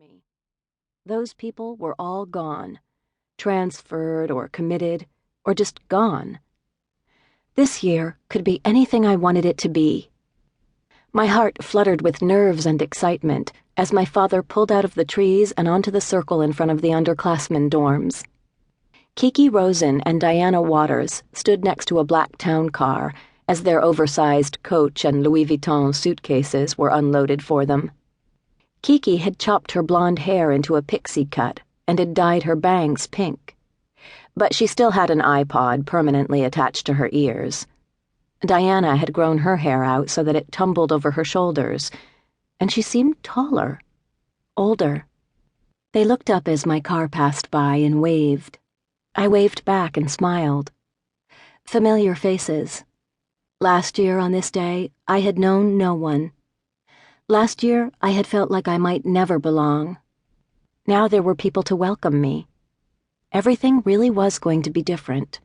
me. Those people were all gone, transferred or committed, or just gone. This year could be anything I wanted it to be. My heart fluttered with nerves and excitement as my father pulled out of the trees and onto the circle in front of the underclassmen dorms. Kiki Rosen and Diana Waters stood next to a black town car as their oversized Coach and Louis Vuitton suitcases were unloaded for them. Kiki had chopped her blonde hair into a pixie cut and had dyed her bangs pink, but she still had an iPod permanently attached to her ears. Diana had grown her hair out so that it tumbled over her shoulders, and she seemed taller, older. They looked up as my car passed by and waved. I waved back and smiled. Familiar faces. Last year on this day, I had known no one. Last year, I had felt like I might never belong. Now there were people to welcome me. Everything really was going to be different.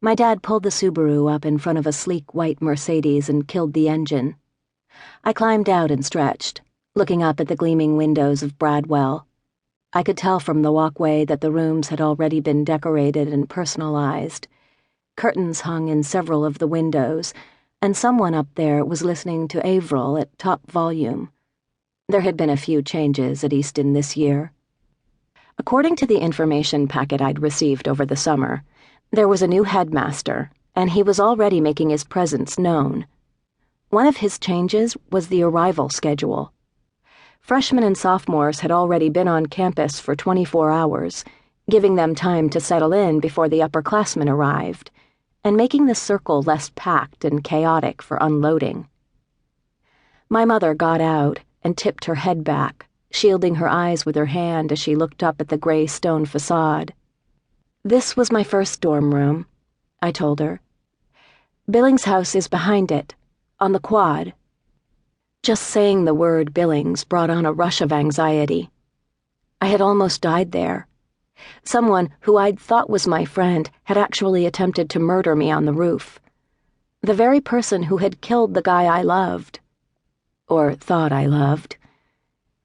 My dad pulled the Subaru up in front of a sleek white Mercedes and killed the engine. I climbed out and stretched, looking up at the gleaming windows of Bradwell. I could tell from the walkway that the rooms had already been decorated and personalized. Curtains hung in several of the windows, and someone up there was listening to Avril at top volume. There had been a few changes at Easton this year. According to the information packet I'd received over the summer, there was a new headmaster, and he was already making his presence known. One of his changes was the arrival schedule. Freshmen and sophomores had already been on campus for 24 hours, giving them time to settle in before the upperclassmen arrived, and making the circle less packed and chaotic for unloading. My mother got out and tipped her head back, shielding her eyes with her hand as she looked up at the gray stone facade. "This was my first dorm room," I told her. "Billings' house is behind it, on the quad." Just saying the word Billings brought on a rush of anxiety. I had almost died there. Someone who I'd thought was my friend had actually attempted to murder me on the roof. The very person who had killed the guy I loved. Or thought I loved.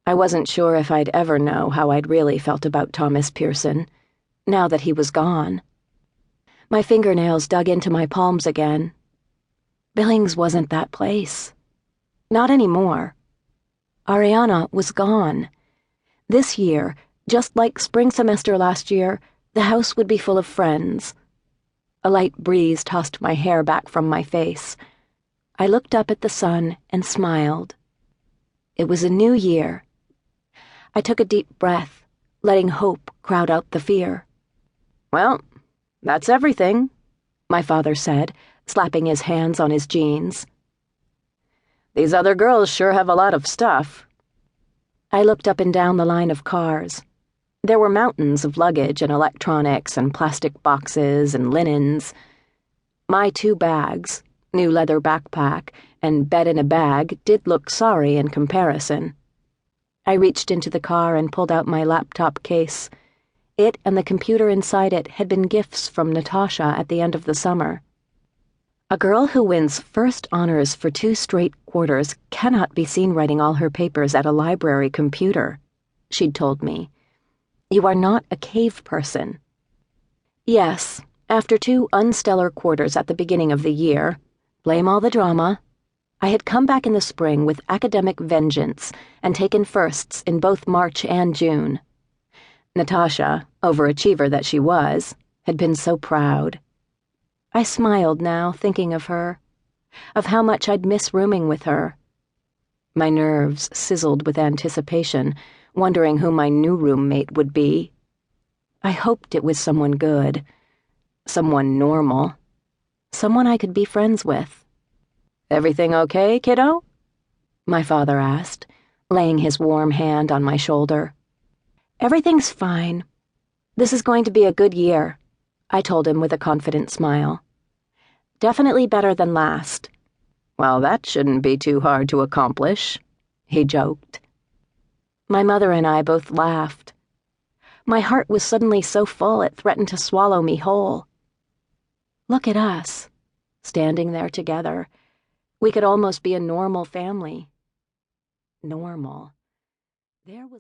I wasn't sure if I'd ever know how I'd really felt about Thomas Pearson, now that he was gone. My fingernails dug into my palms again. Billings wasn't that place. Not anymore. Ariana was gone. This year, just like spring semester last year, the house would be full of friends. A light breeze tossed my hair back from my face. I looked up at the sun and smiled. It was a new year. I took a deep breath, letting hope crowd out the fear. "Well, that's everything," my father said, slapping his hands on his jeans. "These other girls sure have a lot of stuff." I looked up and down the line of cars. There were mountains of luggage and electronics and plastic boxes and linens. My 2 bags, new leather backpack, and bed in a bag did look sorry in comparison. I reached into the car and pulled out my laptop case. It and the computer inside it had been gifts from Natasha at the end of the summer. "A girl who wins first honors for 2 straight quarters cannot be seen writing all her papers at a library computer," she'd told me. "You are not a cave person." Yes, after 2 unstellar quarters at the beginning of the year, blame all the drama, I had come back in the spring with academic vengeance and taken firsts in both March and June. Natasha, overachiever that she was, had been so proud. I smiled now, thinking of her, of how much I'd miss rooming with her. My nerves sizzled with anticipation, wondering who my new roommate would be. I hoped it was someone good, someone normal, someone I could be friends with. "Everything okay, kiddo?" my father asked, laying his warm hand on my shoulder. "Everything's fine. This is going to be a good year," I told him with a confident smile. "Definitely better than last." "Well, that shouldn't be too hard to accomplish," he joked. My mother and I both laughed. My heart was suddenly so full it threatened to swallow me whole. Look at us, standing there together. We could almost be a normal family. Normal. There was a